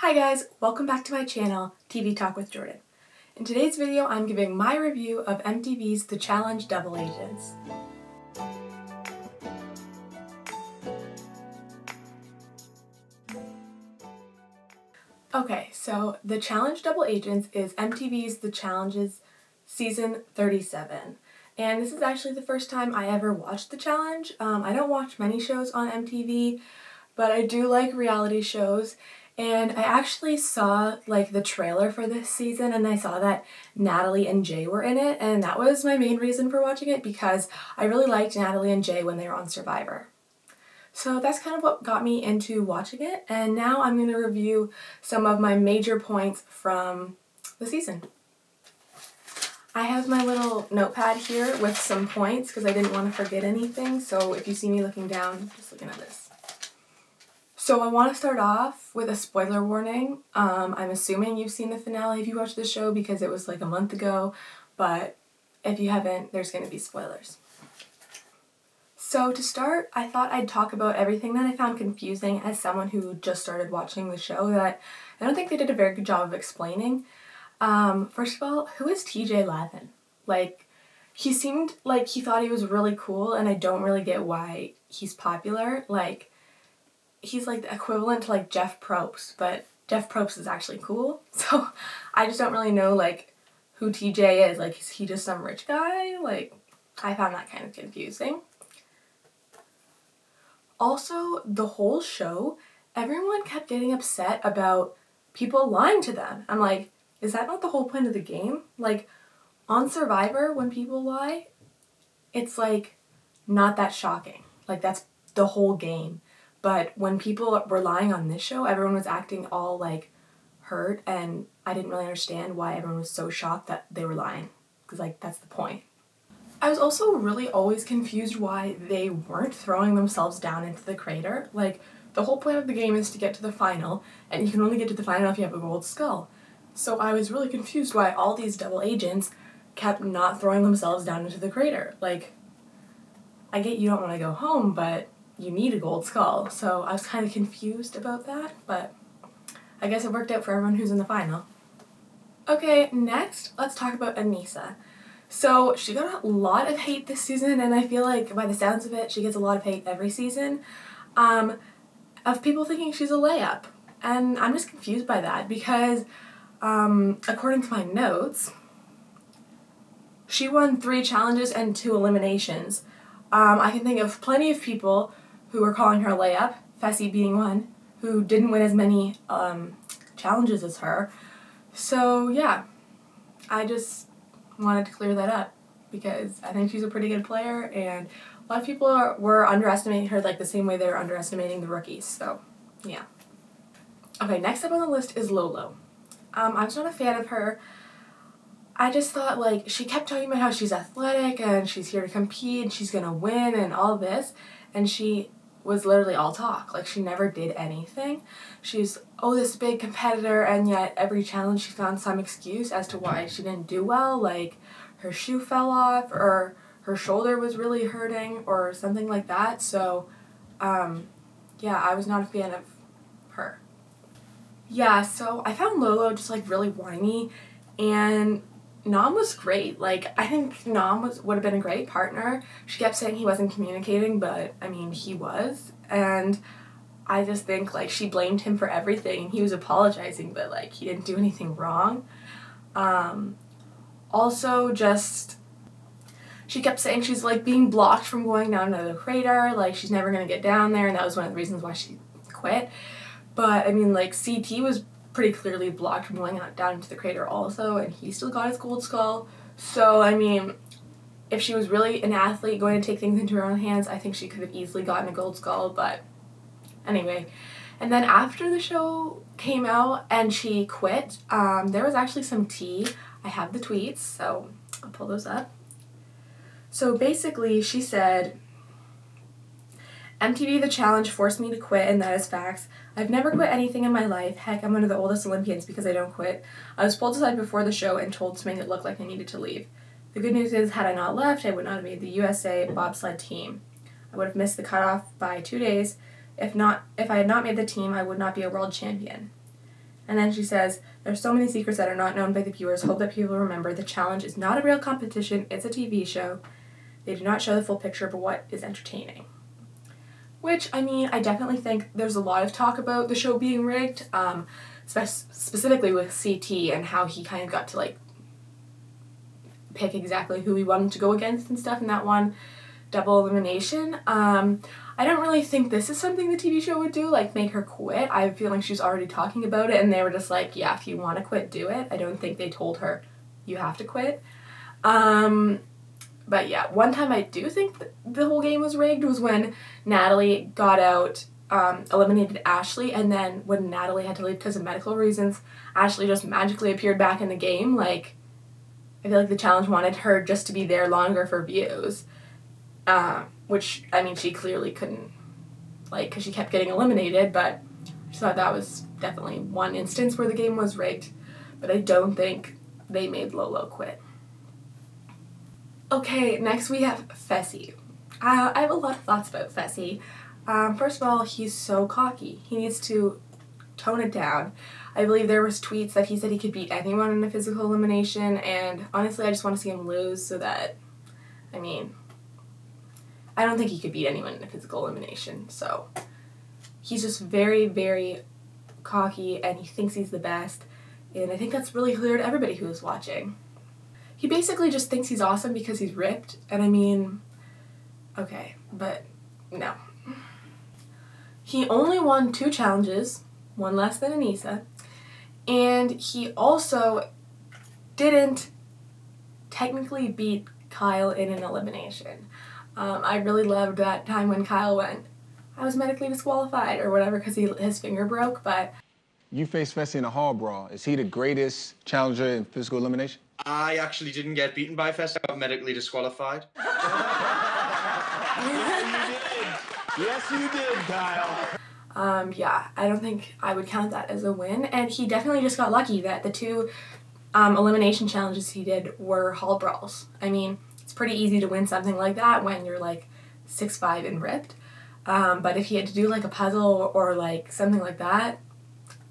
Hi guys, welcome back to my channel, TV Talk with Jordan. In today's video, I'm giving my review of MTV's The Challenge Double Agents. Okay, so The Challenge Double Agents is MTV's The Challenge's season 37. And this is actually the first time I ever watched The Challenge. I don't watch many shows on MTV, but I do like reality shows. And I actually saw the trailer for this season, and I saw that Natalie and Jay were in it, and that was my main reason for watching it because I really liked Natalie and Jay when they were on Survivor. So that's kind of what got me into watching it, and now I'm going to review some of my major points from the season. I have my little notepad here with some points because I didn't want to forget anything, so if you see me looking down, just looking at this. So I want to start off with a spoiler warning. I'm assuming you've seen the finale if you watched the show because it was like a month ago, but if you haven't, there's going to be spoilers. So to start, I thought I'd talk about everything that I found confusing as someone who just started watching the show that I don't think they did a very good job of explaining. First of all, who is TJ Lavin? He seemed like he thought he was really cool, and I don't really get why he's popular. He's like the equivalent to Jeff Probst, but Jeff Probst is actually cool. So I just don't really know who TJ is. Is he just some rich guy? I found that kind of confusing. Also, the whole show, everyone kept getting upset about people lying to them. I'm like, is that not the whole point of the game? On Survivor, when people lie, it's not that shocking. That's the whole game. But when people were lying on this show, everyone was acting all hurt, and I didn't really understand why everyone was so shocked that they were lying, because that's the point. I was also really always confused why they weren't throwing themselves down into the crater. The whole point of the game is to get to the final, and you can only get to the final if you have a gold skull. So I was really confused why all these double agents kept not throwing themselves down into the crater. I get you don't want to go home, but you need a gold skull, so I was kind of confused about that, but I guess it worked out for everyone who's in the final. Okay, next, let's talk about Anissa. So she got a lot of hate this season, and I feel like by the sounds of it, she gets a lot of hate every season, of people thinking she's a layup. And I'm just confused by that because, according to my notes, she won 3 challenges and 2 eliminations. I can think of plenty of people who were calling her a layup, Fessy being one, who didn't win as many challenges as her. So yeah, I just wanted to clear that up because I think she's a pretty good player, and a lot of people were underestimating her the same way they were underestimating the rookies, so yeah. Okay, next up on the list is Lola. I was not a fan of her. I just thought she kept talking about how she's athletic and she's here to compete and she's gonna win and all this, and she was literally all talk. She never did anything. She's, this big competitor, and yet every challenge she found some excuse as to why she didn't do well, her shoe fell off or her shoulder was really hurting or something like that. So, yeah, I was not a fan of her. Yeah, so I found Lola just really whiny, and Nam was great. I think Nam would have been a great partner. She kept saying he wasn't communicating, but I mean, he was. And I just think she blamed him for everything, and he was apologizing, but he didn't do anything wrong. Also, just she kept saying she's being blocked from going down to the crater, she's never gonna get down there, and that was one of the reasons why she quit. But I mean, CT was pretty clearly blocked from going down into the crater also, and he still got his gold skull. So, I mean, if she was really an athlete going to take things into her own hands, I think she could have easily gotten a gold skull, but anyway. And then after the show came out and she quit, there was actually some tea. I have the tweets, so I'll pull those up. So basically, she said, MTV The Challenge forced me to quit, and that is facts. I've never quit anything in my life. Heck, I'm one of the oldest Olympians because I don't quit. I was pulled aside before the show and told to make it look like I needed to leave. The good news is, had I not left, I would not have made the USA bobsled team. I would have missed the cutoff by 2 days. If I had not made the team, I would not be a world champion. And then she says, "There's so many secrets that are not known by the viewers. Hope that people remember the challenge is not a real competition. It's a TV show. They do not show the full picture of what is entertaining." Which, I mean, I definitely think there's a lot of talk about the show being rigged, specifically with CT and how he kind of got to, like, pick exactly who he wanted to go against and stuff in that one double elimination. I don't really think this is something the TV show would do, like make her quit. I feel like she's already talking about it and they were just like, yeah, if you want to quit, do it. I don't think they told her you have to quit. But yeah, one time I do think the whole game was rigged was when Natalie got out, eliminated Ashley, and then when Natalie had to leave because of medical reasons, Ashley just magically appeared back in the game. Like, I feel like the challenge wanted her just to be there longer for views. Which, I mean, she clearly couldn't, like, because she kept getting eliminated, but I just thought that was definitely one instance where the game was rigged. But I don't think they made Lola quit. Okay, next we have Fessy. I have a lot of thoughts about Fessy. First of all, he's so cocky. He needs to tone it down. I believe there was tweets that he said he could beat anyone in a physical elimination, and honestly, I just want to see him lose so that, I mean, I don't think he could beat anyone in a physical elimination, so he's just very, very cocky, and he thinks he's the best, and I think that's really clear to everybody who is watching. He basically just thinks he's awesome because he's ripped, and I mean, okay, but no. He only won 2 challenges, one less than Anissa, and he also didn't technically beat Kyle in an elimination. I really loved that time when Kyle went, "I was medically disqualified," or whatever, because his finger broke, but... You faced Fessy in a hall brawl. Is he the greatest challenger in physical elimination? I actually didn't get beaten by Fessy. I got medically disqualified. Yes, you did, Kyle. Yeah, I don't think I would count that as a win, and he definitely just got lucky that the 2 elimination challenges he did were hall brawls. I mean, it's pretty easy to win something like that when you're like 6'5" and ripped, but if he had to do like a puzzle or like something like that,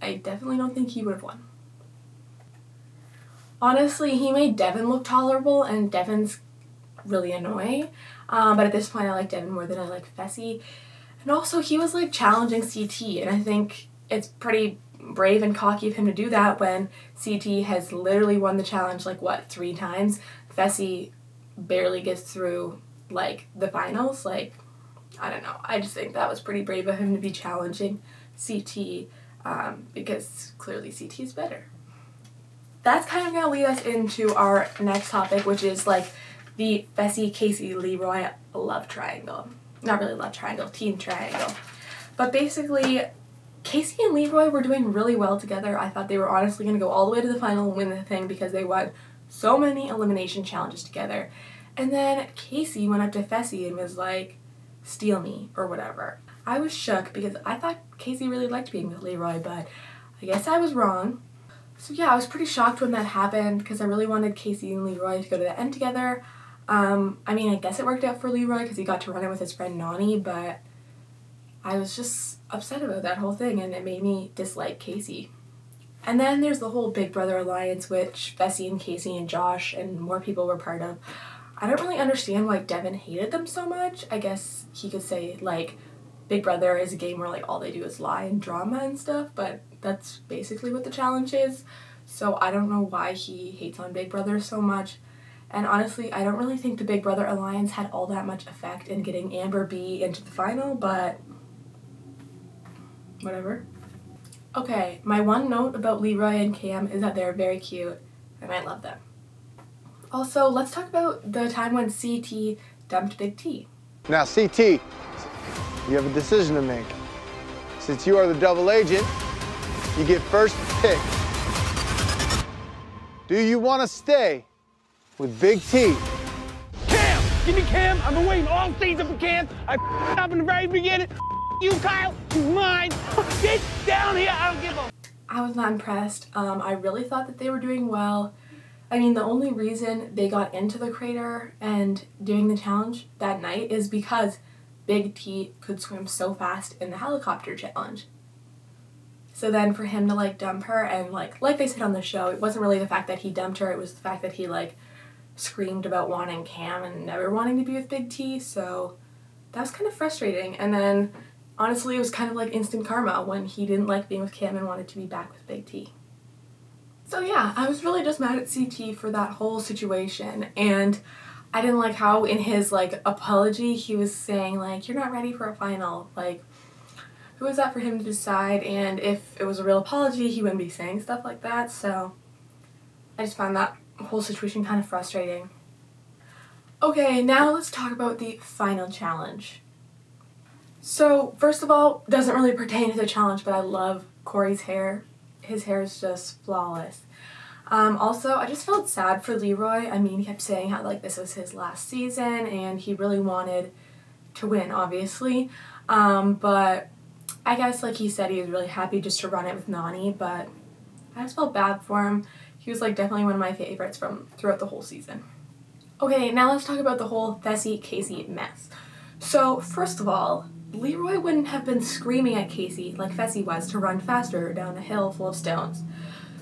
I definitely don't think he would have won. Honestly, he made Devin look tolerable, and Devin's really annoying, but at this point I like Devin more than I like Fessy. And also, he was, like, challenging CT, and I think it's pretty brave and cocky of him to do that when CT has literally won the challenge, like, 3 times? Fessy barely gets through, like, the finals. Like, I don't know. I just think that was pretty brave of him to be challenging CT, because clearly CT is better. That's kind of going to lead us into our next topic, which is, like, the Fessy, Casey, Leroy love triangle. Not really love triangle, team triangle. But basically, Casey and Leroy were doing really well together. I thought they were honestly going to go all the way to the final and win the thing because they won so many elimination challenges together. And then Casey went up to Fessy and was like, "Steal me," or whatever. I was shook because I thought Casey really liked being with Leroy, but I guess I was wrong. So yeah, I was pretty shocked when that happened because I really wanted Casey and Leroy to go to the end together. I mean, I guess it worked out for Leroy because he got to run it with his friend Nani, but I was just upset about that whole thing, and it made me dislike Casey. And then there's the whole Big Brother alliance, which Fessy and Casey and Josh and more people were part of. I don't really understand why Devin hated them so much. I guess he could say, like, Big Brother is a game where, like, all they do is lie and drama and stuff, but that's basically what the challenge is. So I don't know why he hates on Big Brother so much. And honestly, I don't really think the Big Brother alliance had all that much effect in getting Amber B into the final, but whatever. Okay, my one note about Leroy and Cam is that they're very cute, and I love them. Also, let's talk about the time when CT dumped Big T. Now, CT, you have a decision to make. Since you are the double agent, you get first pick. Do you want to stay with Big T? Cam! Give me Cam! I've been waiting all season for Cam. I up in the very beginning. You, Kyle, you mine. Get down here. I don't give a... I was not impressed. I really thought that they were doing well. I mean, the only reason they got into the crater and doing the challenge that night is because Big T could swim so fast in the helicopter challenge. So then for him to like dump her, and like they said on the show, it wasn't really the fact that he dumped her, it was the fact that he like screamed about wanting Cam and never wanting to be with Big T, so that was kind of frustrating. And then honestly it was kind of like instant karma when he didn't like being with Cam and wanted to be back with Big T. So yeah, I was really just mad at CT for that whole situation, and I didn't like how in his like apology he was saying like, you're not ready for a final. Like, who is that for him to decide? And if it was a real apology, he wouldn't be saying stuff like that. So I just found that whole situation kind of frustrating. Okay, now let's talk about the final challenge. So first of all, doesn't really pertain to the challenge, but I love Corey's hair. His hair is just flawless. Also, I just felt sad for Leroy. I mean, he kept saying how like this was his last season and he really wanted to win, obviously. But I guess like he said he was really happy just to run it with Nani, but I just felt bad for him. He was like definitely one of my favorites from throughout the whole season. Okay, now let's talk about the whole Fessy Casey mess. So first of all, Leroy wouldn't have been screaming at Casey like Fessy was to run faster down a hill full of stones.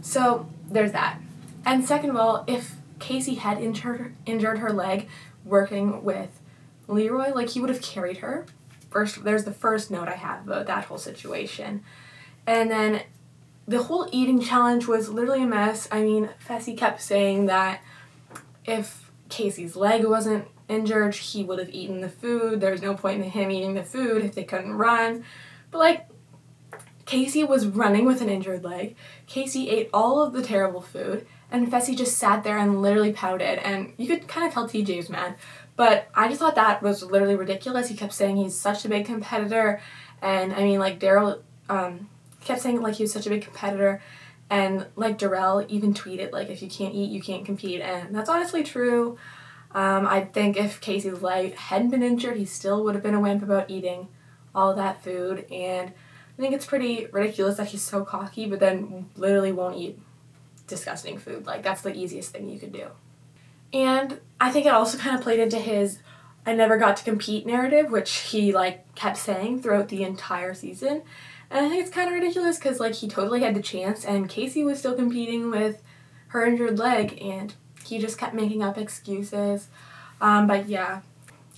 So there's that. And second of all, if Casey had injured her leg working with Leroy, like he would have carried her. There's the first note I have about that whole situation. And then the whole eating challenge was literally a mess. I mean, Fessy kept saying that if Casey's leg wasn't injured, he would have eaten the food. There was no point in him eating the food if they couldn't run. But like, Casey was running with an injured leg. Casey ate all of the terrible food, and Fessy just sat there and literally pouted, and you could kind of tell TJ was mad. But I just thought that was literally ridiculous. He kept saying he's such a big competitor, and I mean, like, Daryl kept saying like he was such a big competitor, and like Darrell even tweeted like, if you can't eat, you can't compete, and that's honestly true. I think if Casey's leg hadn't been injured, he still would have been a wimp about eating all of that food, and I think it's pretty ridiculous that he's so cocky but then literally won't eat disgusting food. Like, that's the easiest thing you could do. And I think it also kind of played into his I never got to compete narrative, which he like kept saying throughout the entire season. And I think it's kind of ridiculous because like he totally had the chance and Casey was still competing with her injured leg and he just kept making up excuses. But yeah,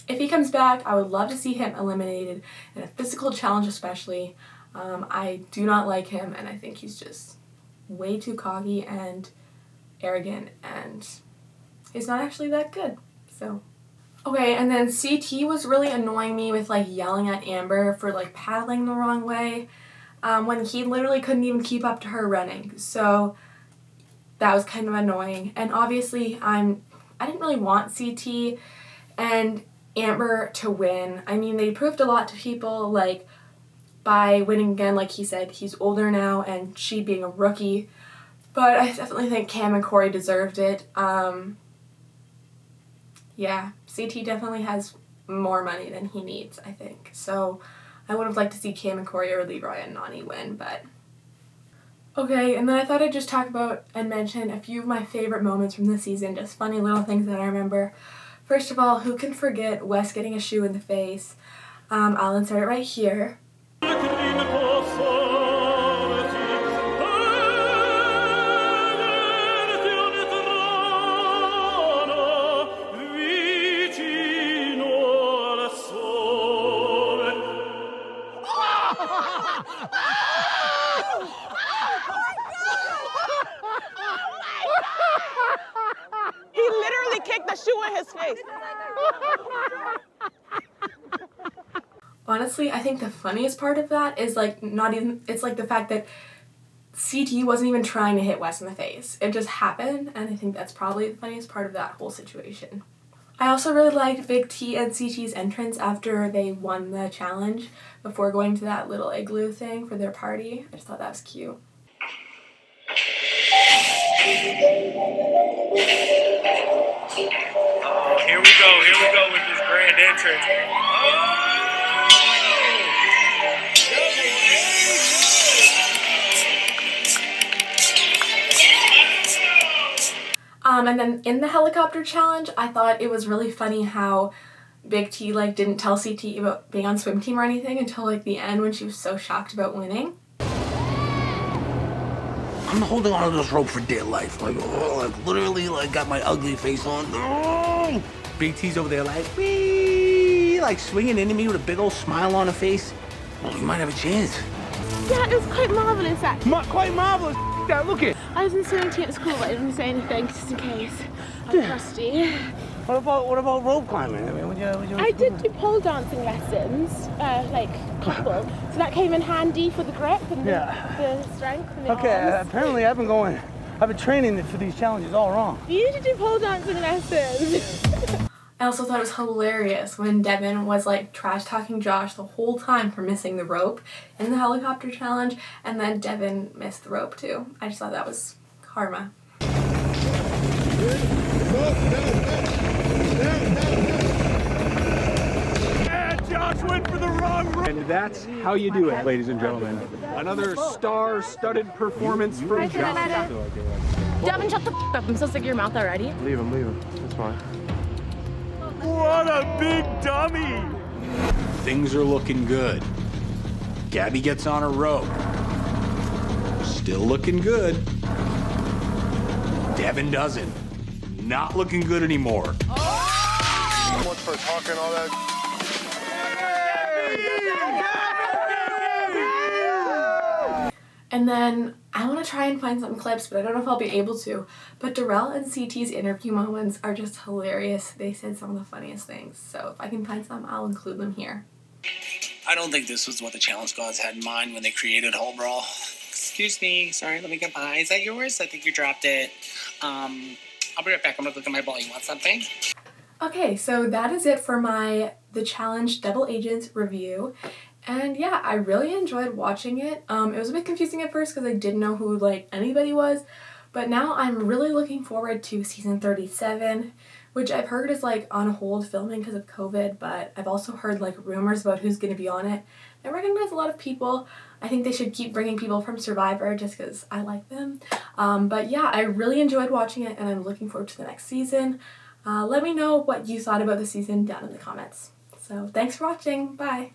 if he comes back, I would love to see him eliminated in a physical challenge especially. I do not like him, and I think he's just way too cocky and arrogant, and he's not actually that good. So, okay, and then CT was really annoying me with like yelling at Amber for like paddling the wrong way when he literally couldn't even keep up to her running. So that was kind of annoying. And obviously, I didn't really want CT and Amber to win. I mean, they proved a lot to people, like by winning again, like he said, he's older now, and she being a rookie. But I definitely think Cam and Corey deserved it. Yeah, CT definitely has more money than he needs, I think. So I would have liked to see Cam and Corey or Leroy and Nani win, but... Okay, and then I thought I'd just talk about and mention a few of my favorite moments from the season, just funny little things that I remember. First of all, who can forget Wes getting a shoe in the face? I'll insert it right here. He literally kicked the shoe in his face. Honestly, I think the funniest part of that is like it's like the fact that CT wasn't even trying to hit Wes in the face. It just happened, and I think that's probably the funniest part of that whole situation. I also really liked Big T and CT's entrance after they won the challenge before going to that little igloo thing for their party. I just thought that was cute. Oh, here we go with this grand entrance. And then in the helicopter challenge, I thought it was really funny how Big T like didn't tell CT about being on swim team or anything until like the end when she was so shocked about winning. I'm holding on to this rope for dear life. Like, literally, got my ugly face on. Oh! Big T's over there like, wee, like swinging into me with a big old smile on her face. Oh, you might have a chance. Yeah, it was quite marvelous, actually. Quite marvelous. That look it. I was in swimming team at school, but I didn't say anything just in case. I'm crusty. What about rope climbing? I mean, I did do pole dancing lessons, like couple. So that came in handy for the grip and the strength and the arms. Apparently I've been training for these challenges all wrong. You need to do pole dancing lessons. I also thought it was hilarious when Devin was like trash talking Josh the whole time for missing the rope in the helicopter challenge, and then Devin missed the rope too. I just thought that was karma. And Josh went for the wrong rope. And that's how you do it, ladies and gentlemen. Another star-studded performance from Josh. Devin, shut the f up. I'm so sick of your mouth already. Leave him. That's fine. What a big dummy! Things are looking good. Gabby gets on a rope. Still looking good. Devin doesn't. Not looking good anymore. So much for talking all that. And then I want to try and find some clips, but I don't know if I'll be able to. But Darrell and CT's interview moments are just hilarious. They said some of the funniest things. So if I can find some, I'll include them here. I don't think this was what the challenge gods had in mind when they created Whole Brawl. Excuse me. Sorry, let me get by. Is that yours? I think you dropped it. I'll be right back. I'm gonna look at my ball. You want something? Okay, so that is it for the Challenge Double Agents review. And yeah, I really enjoyed watching it. It was a bit confusing at first because I didn't know who like anybody was, but now I'm really looking forward to season 37, which I've heard is like on hold filming because of COVID, but I've also heard like rumors about who's going to be on it. I recognize a lot of people. I think they should keep bringing people from Survivor just because I like them. But yeah, I really enjoyed watching it and I'm looking forward to the next season. Let me know what you thought about the season down in the comments. So thanks for watching. Bye.